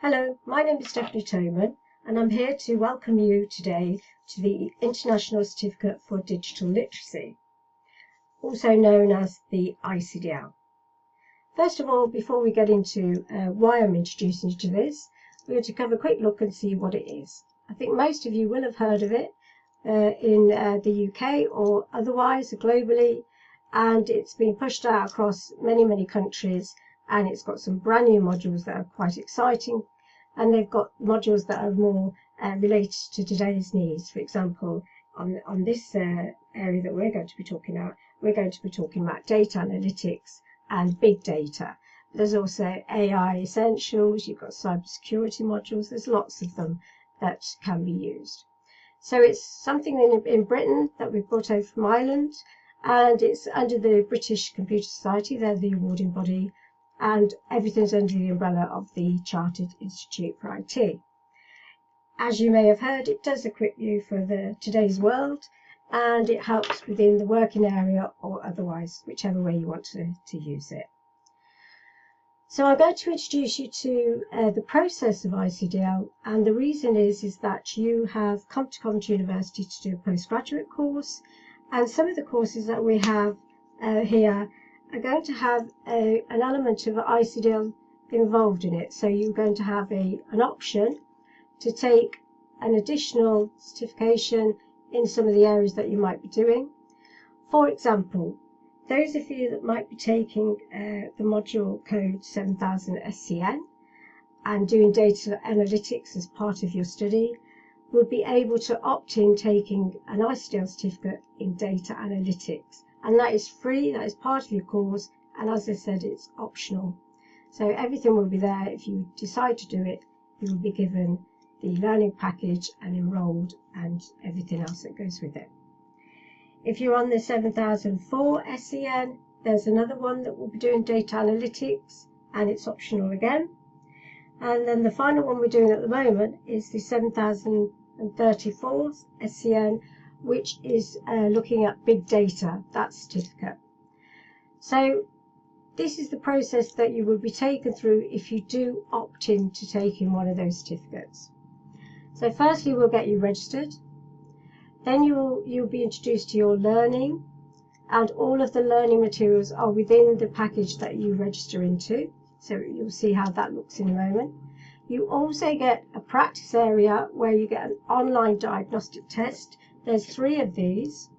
Hello, my name is Stephanie Toman, and I'm here to welcome you today to the International Certificate for Digital Literacy, also known as the ICDL. First of all, before we get into why I'm introducing you to this, we're going to have a quick look and see what it is. I think most of you will have heard of it in the UK or otherwise globally, and it's been pushed out across many countries, and it's got some brand new modules that are quite exciting, and they've got modules that are more related to today's needs. For example, on this area that we're going to be talking about, we're going to be talking about data analytics and big data. There's also AI essentials, you've got cybersecurity modules, there's lots of them that can be used. So it's something in Britain that we've brought over from Ireland, and it's under the British Computer Society, they're the awarding body, and everything's under the umbrella of the Chartered Institute for IT. As you may have heard, it does equip you for today's world, and it helps within the working area or otherwise, whichever way you want to use it. So I'm going to introduce you to the process of ICDL, and the reason is that you have come to Coventry University to do a postgraduate course, and some of the courses that we have here are going to have an element of ICDL involved in it. So you're going to have an option to take an additional certification in some of the areas that you might be doing. For example, those of you that might be taking the module code 7000 SCN and doing data analytics as part of your study will be able to opt in taking an ICDL certificate in data analytics. And that is free, that is part of your course, and as I said, it's optional. So everything will be there. If you decide to do it, you will be given the learning package and enrolled and everything else that goes with it. If you're on the 7004 SCN, there's another one that will be doing data analytics, and it's optional again. And then the final one we're doing at the moment is the 7034 SCN, which is looking at big data, that certificate. So this is the process that you will be taken through if you do opt in to taking one of those certificates. So firstly, we'll get you registered. Then you'll be introduced to your learning, and all of the learning materials are within the package that you register into. So you'll see how that looks in a moment. You also get a practice area where you get an online diagnostic test. There's 3 of these,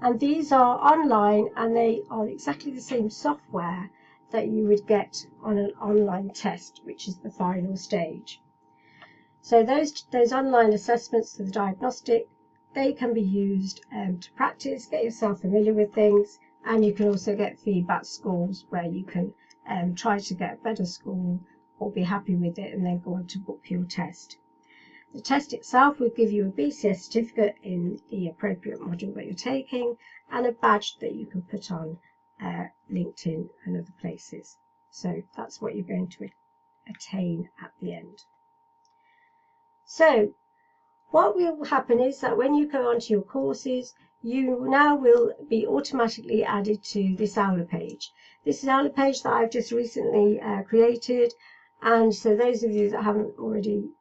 and these are online, and they are exactly the same software that you would get on an online test, which is the final stage. So those online assessments for the diagnostic, they can be used to practice, get yourself familiar with things, and you can also get feedback scores where you can try to get a better score or be happy with it and then go on to book your test. The test itself will give you a BCS certificate in the appropriate module that you're taking and a badge that you can put on LinkedIn and other places. So that's what you're going to attain at the end. So what will happen is that when you go onto your courses, you now will be automatically added to this Aula page. This is Aula page that I've just recently created, and so those of you that haven't already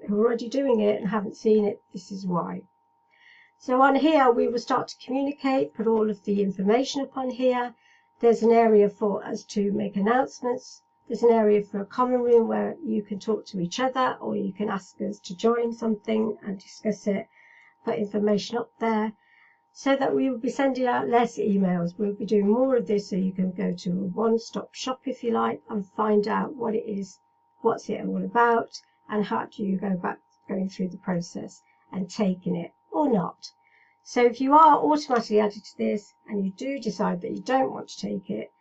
who are already doing it and haven't seen it, this is why. So on here we will start to communicate, put all of the information upon here. There's an area for us to make announcements. There's an area for a common room where you can talk to each other, or you can ask us to join something and discuss it, put information up there, so that we will be sending out less emails. We'll be doing more of this, so you can go to a one-stop shop, if you like, and find out what it is, what's it all about, and how do you go back going through the process and taking it or not. So if you are automatically added to this and you do decide that you don't want to take it,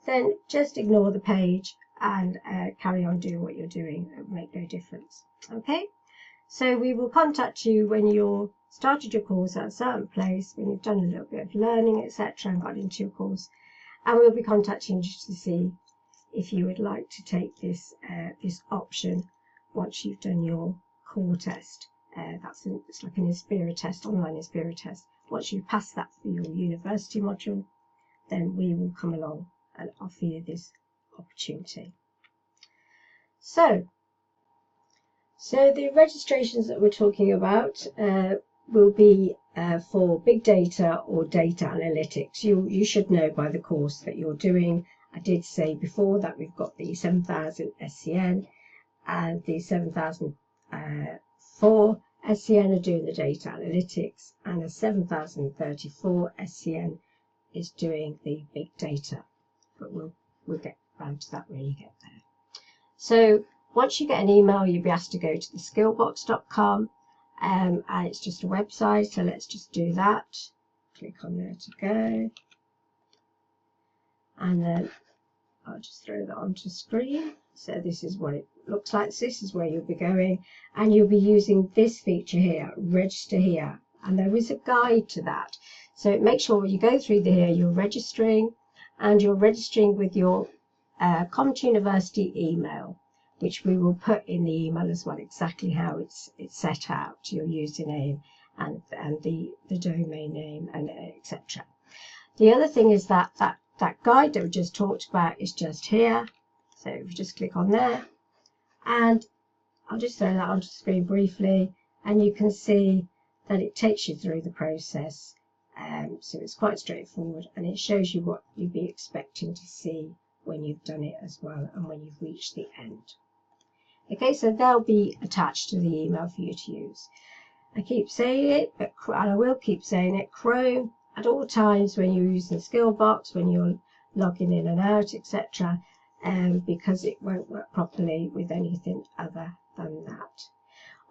then just ignore the page and carry on doing what you're doing. It will make no difference. Okay, so we will contact you when you're started your course at a certain place, when you've done a little bit of learning, etc., and got into your course, and we'll be contacting you to see if you would like to take this this option once you've done your core test. It's like an Inspira test, online Inspira test. Once you pass that for your university module, then we will come along and offer you this opportunity. So So the registrations that we're talking about will be for big data or data analytics. You should know by the course that you're doing. I did say before that we've got the 7000 SCN and the 7004 SCN are doing the data analytics, and a 7034 SCN is doing the big data. But we'll get round to that when you get there. So once you get an email, you'll be asked to go to the skillbox.com, and it's just a website. So let's just do that. Click on there to go, and then I'll just throw that onto screen. So this is what it looks like. So this is where you'll be going, and you'll be using this feature here, register here, and there is a guide to that. So make sure when you go through here, you're registering, and you're registering with your Coventry University email, which we will put in the email as well, exactly how it's set out, your username and the domain name, and etc. The other thing is that guide that we just talked about is just here. So if you just click on there, and I'll just throw that onto the screen briefly, and you can see that it takes you through the process. So it's quite straightforward, and it shows you what you'd be expecting to see when you've done it as well, and when you've reached the end. Okay, so they'll be attached to the email for you to use. I keep saying it, and I will keep saying it, Chrome at all times when you're using Skillbox, when you're logging in and out, etc., because it won't work properly with anything other than that.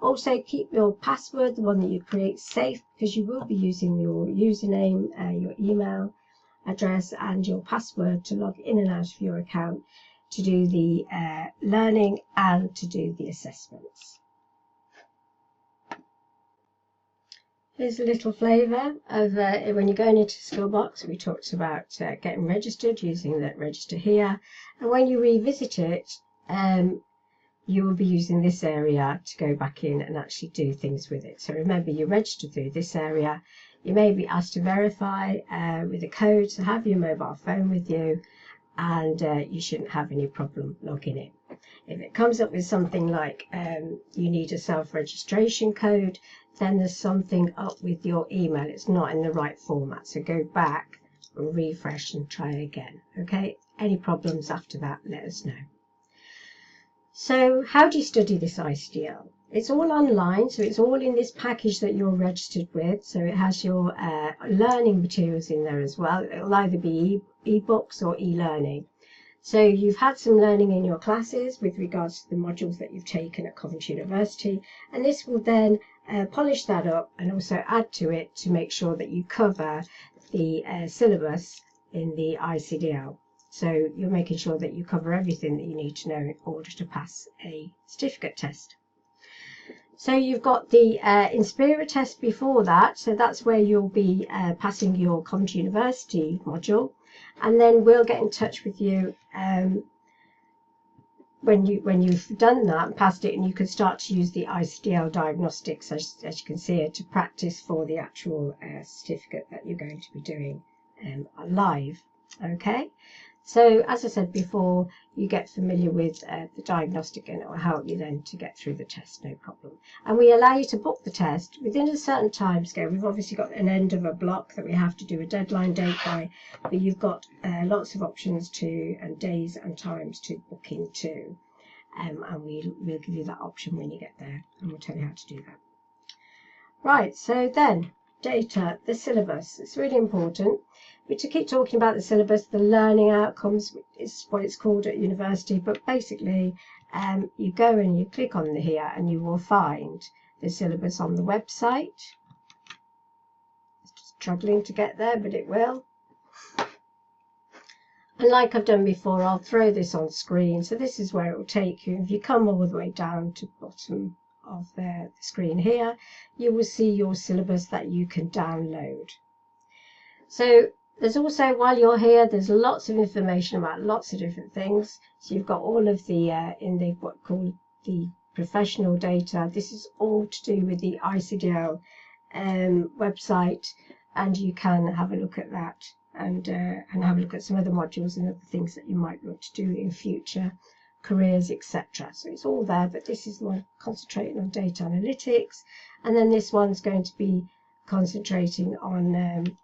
Also, keep your password, the one that you create, safe, because you will be using your username, your email address, and your password to log in and out of your account to do the learning and to do the assessments. Here's a little flavour of when you're going into Skillbox. We talked about getting registered using that register here, and when you revisit it, you will be using this area to go back in and actually do things with it. So remember, you register through this area. You may be asked to verify with a code, so have your mobile phone with you, and you shouldn't have any problem logging in. If it comes up with something like you need a self-registration code, then there's something up with your email. It's not in the right format, so go back and refresh and try again. Okay, any problems after that, let us know. So how do you study this ICDL? It's all online, so it's all in this package that you're registered with. So it has your learning materials in there as well. It'll either be e-books or e-learning. So you've had some learning in your classes with regards to the modules that you've taken at Coventry University, and this will then polish that up and also add to it to make sure that you cover the syllabus in the ICDL. So you're making sure that you cover everything that you need to know in order to pass a certificate test. So you've got the Inspira test before that, so that's where you'll be passing your Coventry University module, and then we'll get in touch with you when you've done that and passed it, and you can start to use the ICDL diagnostics, as you can see here, to practice for the actual certificate that you're going to be doing live. Okay. So as I said before, you get familiar with the diagnostic, and it will help you then to get through the test, no problem. And we allow you to book the test within a certain time scale. We've obviously got an end of a block that we have to do a deadline date by, but you've got lots of options to, and days and times to book into. And we'll give you that option when you get there, and we'll tell you how to do that. Right, so then, data, the syllabus. It's really important. But to keep talking about the syllabus, the learning outcomes is what it's called at university. But basically, you go and you click on here, and you will find the syllabus on the website. It's just struggling to get there, but it will. And like I've done before, I'll throw this on screen. So this is where it will take you. If you come all the way down to the bottom of the screen here, you will see your syllabus that you can download. So there's also, while you're here, there's lots of information about lots of different things. So you've got all of the in the what called the professional data. This is all to do with the ICDL website, and you can have a look at that and have a look at some other modules and other things that you might want to do in future careers, etc. So it's all there, but this is more concentrating on data analytics, and then this one's going to be concentrating on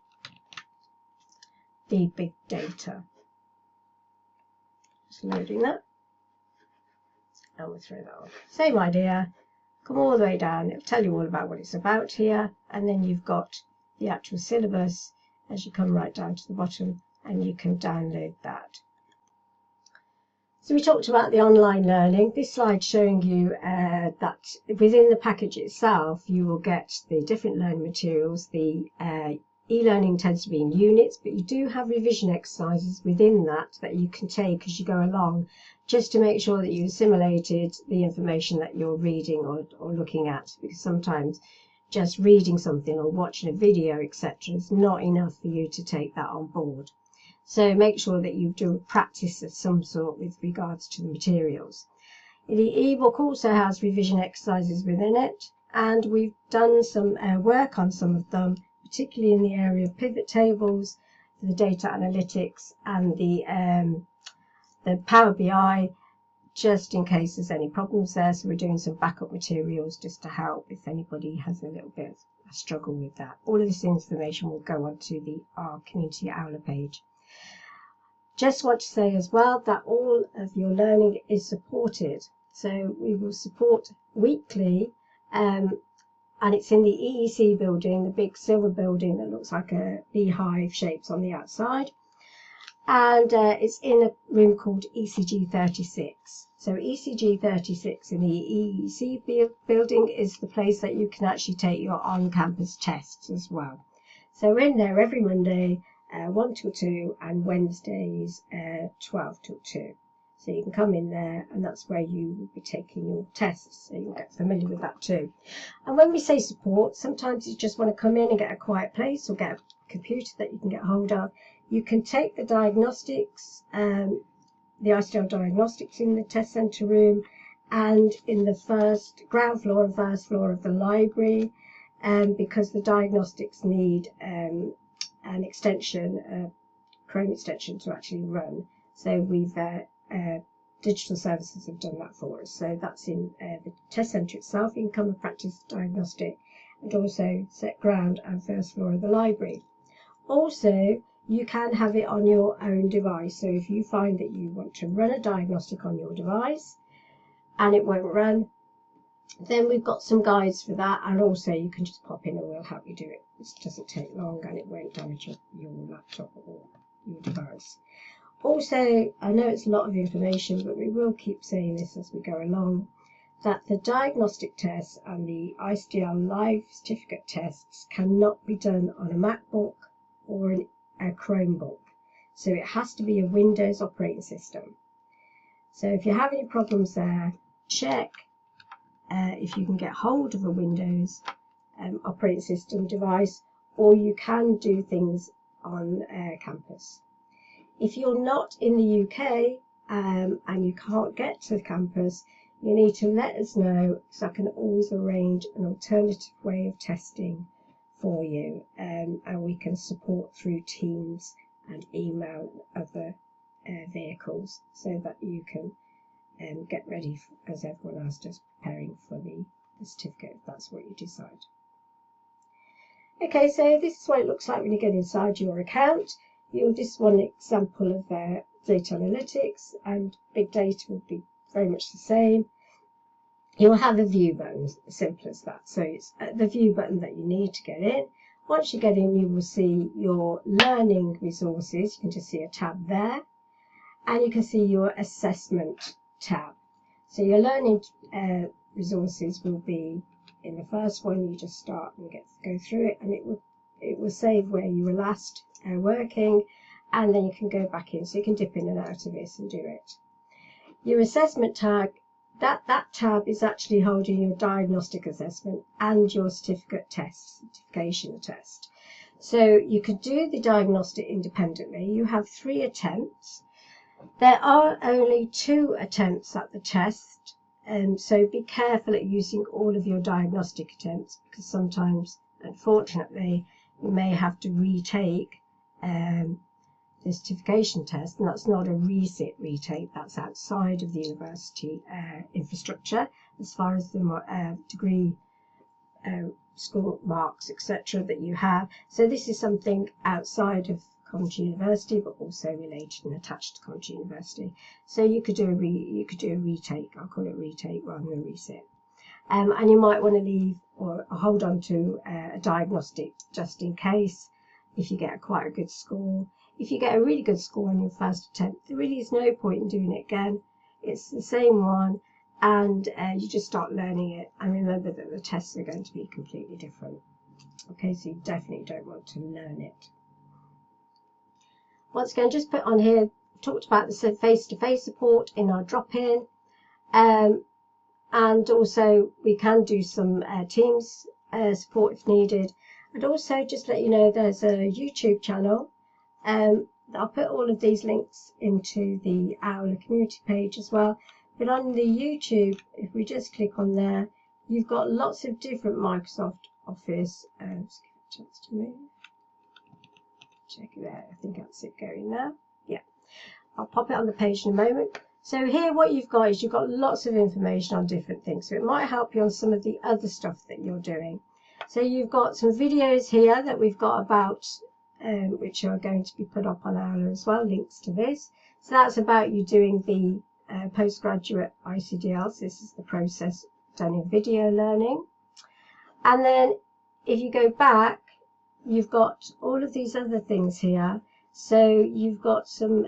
the big data. Just loading that, and we'll throw that on. Same idea, come all the way down, it'll tell you all about what it's about here, and then you've got the actual syllabus as you come right down to the bottom, and you can download that. So we talked about the online learning. This slide showing you that within the package itself you will get the different learning materials. The e-learning tends to be in units, but you do have revision exercises within that you can take as you go along, just to make sure that you assimilated the information that you're reading or looking at, because sometimes just reading something or watching a video, etc., is not enough for you to take that on board. So make sure that you do a practice of some sort with regards to the materials. The ebook also has revision exercises within it, and we've done some work on some of them, particularly in the area of pivot tables, for the data analytics, and the Power BI, just in case there's any problems there. So we're doing some backup materials just to help if anybody has a little bit of a struggle with that. All of this information will go onto our Community Aula page. Just want to say as well that all of your learning is supported. So we will support weekly, and it's in the EEC building, the big silver building that looks like a beehive shapes on the outside. And it's in a room called ECG 36. So ECG 36 in the EEC building is the place that you can actually take your on-campus tests as well. So we're in there every Monday, 1 till 2, and Wednesdays 12 till 2. So you can come in there, and that's where you will be taking your tests, so you'll get familiar with that too. And when we say support, sometimes you just want to come in and get a quiet place or get a computer that you can get hold of. You can take the diagnostics, the ICDL diagnostics in the test centre room, and in the ground floor and first floor of the library, because the diagnostics need an extension, Chrome extension to actually run. So we've digital services have done that for us. So that's in the test centre itself. You can come and practice diagnostic, and also set ground and first floor of the library. Also, you can have it on your own device. So if you find that you want to run a diagnostic on your device and it won't run, then we've got some guides for that, and also you can just pop in and we'll help you do it. It doesn't take long and it won't damage your laptop or your device. Also, I know it's a lot of information, but we will keep saying this as we go along, that the diagnostic tests and the ICDL live certificate tests cannot be done on a MacBook or a Chromebook. So it has to be a Windows operating system. So if you have any problems there, check if you can get hold of a Windows operating system device, or you can do things on campus. If you're not in the UK and you can't get to the campus, you need to let us know, so I can always arrange an alternative way of testing for you, and we can support through Teams and email and other vehicles, so that you can get ready as everyone else does, preparing for the certificate, if that's what you decide. Okay, so this is what it looks like when you get inside your account. This is one example of data analytics, and big data will be very much the same. You'll have a view button, simple as that. So it's the view button that you need to get in. Once you get in, you will see your learning resources. You can just see a tab there, and you can see your assessment tab. So your learning resources will be in the first one. You just start and go through it, and it will save where you were last working, and then you can go back in, so you can dip in and out of this and do it. Your assessment tag, that tab is actually holding your diagnostic assessment and your certification test. So you could do the diagnostic independently. You have 3 attempts. There are only 2 attempts at the test, so be careful at using all of your diagnostic attempts, because sometimes, unfortunately, you may have to retake the certification test, and that's not a resit retake, that's outside of the university infrastructure as far as the degree school marks, etc. that you have. So this is something outside of Coventry University, but also related and attached to Coventry University. So you could do a retake. I'll call it retake rather than resit. And you might want to leave or hold on to a diagnostic just in case. If you get quite a good score, if you get a really good score on your first attempt, there really is no point in doing it again. It's the same one, and you just start learning it. And remember that the tests are going to be completely different. Okay, so you definitely don't want to learn it. Once again, just put on here, talked about the face-to-face support in our drop-in, and also we can do some Teams support if needed. And also just let you know there's a YouTube channel. I'll put all of these links into the Aula community page as well. But on the YouTube, if we just click on there, you've got lots of different Microsoft Office. Just give it a chance to move. Check it out. I think that's it going now. Yeah, I'll pop it on the page in a moment. So here what you've got is you've got lots of information on different things. So it might help you on some of the other stuff that you're doing. So you've got some videos here that we've got about, which are going to be put up on Aula as well, links to this. So that's about you doing the postgraduate ICDL. So this is the process done in video learning. And then if you go back, you've got all of these other things here. So you've got some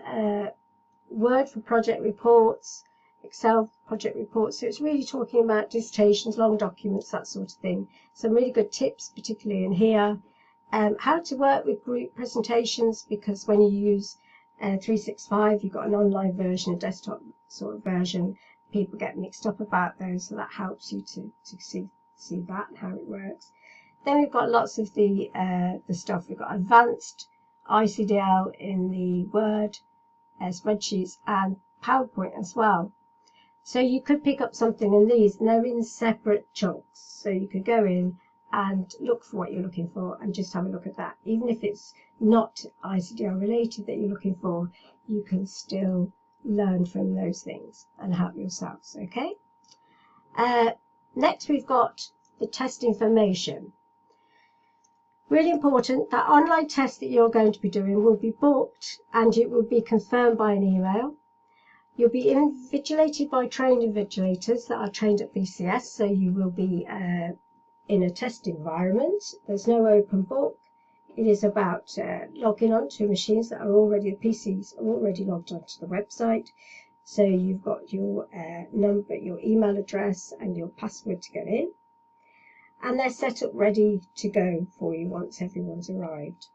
Word for project reports, Excel project reports. So it's really talking about dissertations, long documents, that sort of thing. Some really good tips, particularly in here. How to work with group presentations, because when you use 365, you've got an online version, a desktop sort of version. People get mixed up about those, so that helps you to see that and how it works. Then we've got lots of the stuff. We've got advanced ICDL in the Word, spreadsheets, and PowerPoint as well. So you could pick up something in these, and they're in separate chunks. So you could go in and look for what you're looking for and just have a look at that. Even if it's not ICDL related that you're looking for, you can still learn from those things and help yourselves, okay? Next we've got the test information. Really important, that online test that you're going to be doing will be booked and it will be confirmed by an email. You'll be invigilated by trained invigilators that are trained at BCS, so you will be in a test environment. There's no open book. It is about logging onto machines that are already, the PCs are already logged onto the website. So you've got your number, your email address and your password to get in. And they're set up ready to go for you once everyone's arrived.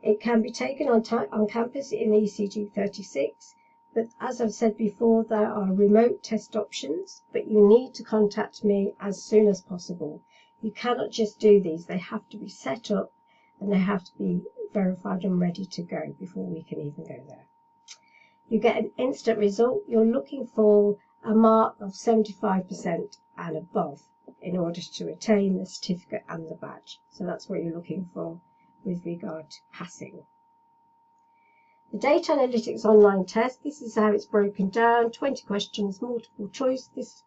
It can be taken on campus in ECG 36, but as I've said before, there are remote test options, but you need to contact me as soon as possible. You cannot just do these, they have to be set up and they have to be verified and ready to go before we can even go there. You get an instant result. You're looking for a mark of 75% and above in order to attain the certificate and the badge. So that's what you're looking for with regard to passing. The data analytics online test, this is how it's broken down. 20 questions, multiple choice, this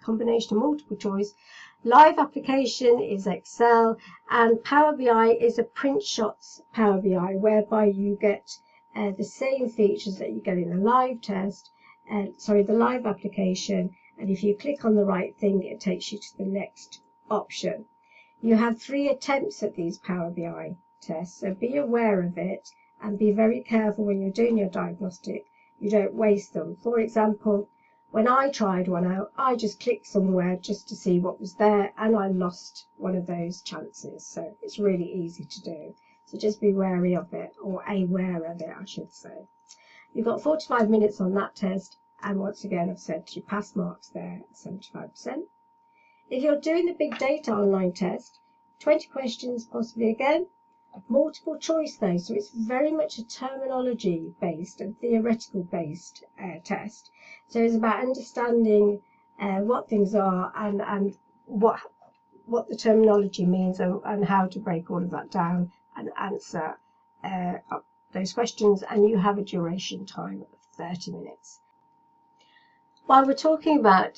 combination of multiple choice. Live application is Excel, and Power BI is a print shots Power BI, whereby you get the same features that you get in the live test, the live application. And if you click on the right thing, it takes you to the next option. You have 3 attempts at these Power BI tests, so be aware of it and be very careful when you're doing your diagnostic. You don't waste them. For example, when I tried one out, I just clicked somewhere just to see what was there, and I lost one of those chances. So it's really easy to do. So just be wary of it, or aware of it, I should say. You've got 45 minutes on that test. And once again, I've said your pass marks there at 75%. If you're doing the big data online test, 20 questions possibly again, multiple choice though, so it's very much a terminology based and theoretical based test. So it's about understanding what things are and what the terminology means and how to break all of that down and answer those questions, and you have a duration time of 30 minutes. While we're talking about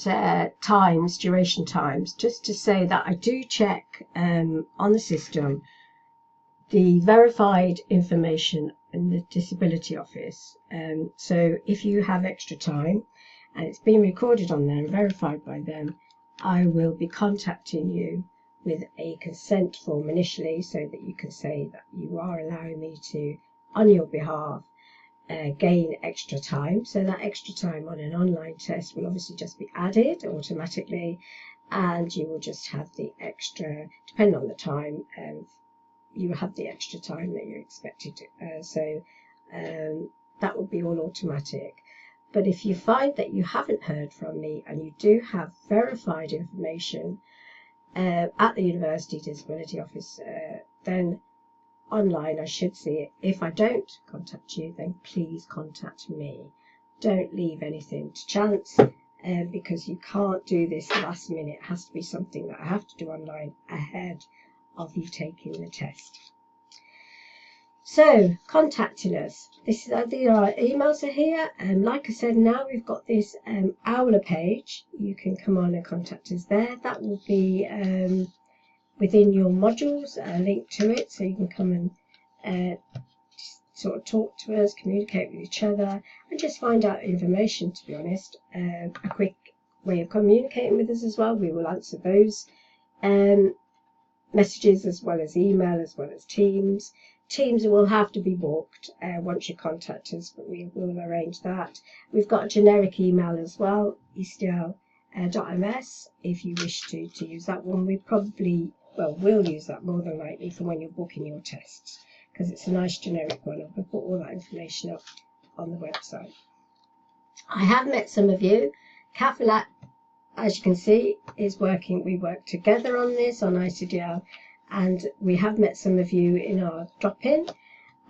duration times, just to say that I do check on the system the verified information in the Disability Office. So if you have extra time and it's been recorded on there and verified by them, I will be contacting you with a consent form initially, so that you can say that you are allowing me to, on your behalf, gain extra time. So that extra time on an online test will obviously just be added automatically, and you will just have the extra, depending on the time, you have the extra time that you're expected to. That will be all automatic. But if you find that you haven't heard from me and you do have verified information at the University Disability Office, then online I should see it. If I don't contact you, then please contact me. Don't leave anything to chance, because you can't do this last minute. It has to be something that I have to do online ahead of you taking the test. So, contacting us. Our emails are here, and like I said, now we've got this Aula page. You can come on and contact us there. That will be within your modules, a link to it, so you can come and sort of talk to us, communicate with each other, and just find out information, to be honest. A quick way of communicating with us as well. We will answer those messages, as well as email, as well as Teams. Teams will have to be booked once you contact us, but we will arrange that. We've got a generic email as well, ICDL.ms, if you wish to use that one. We'll use that more than likely for when you're booking your tests, because it's a nice generic one. I'll put all that information up on the website. I have met some of you. Kafilat, as you can see, is working. We work together on this on ICDL, and we have met some of you in our drop-in,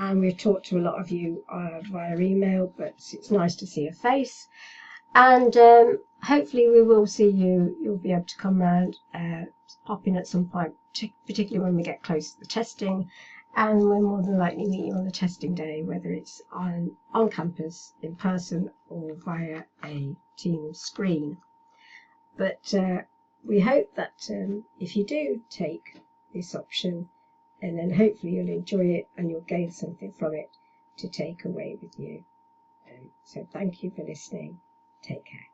and we've talked to a lot of you via email, but it's nice to see a face. And hopefully we will see you. You'll be able to come round, pop in at some point, particularly when we get close to the testing, and we'll more than likely meet you on the testing day, whether it's on campus, in person, or via a Teams screen. But we hope that if you do take this option, and then hopefully you'll enjoy it and you'll gain something from it to take away with you. So thank you for listening. Take care.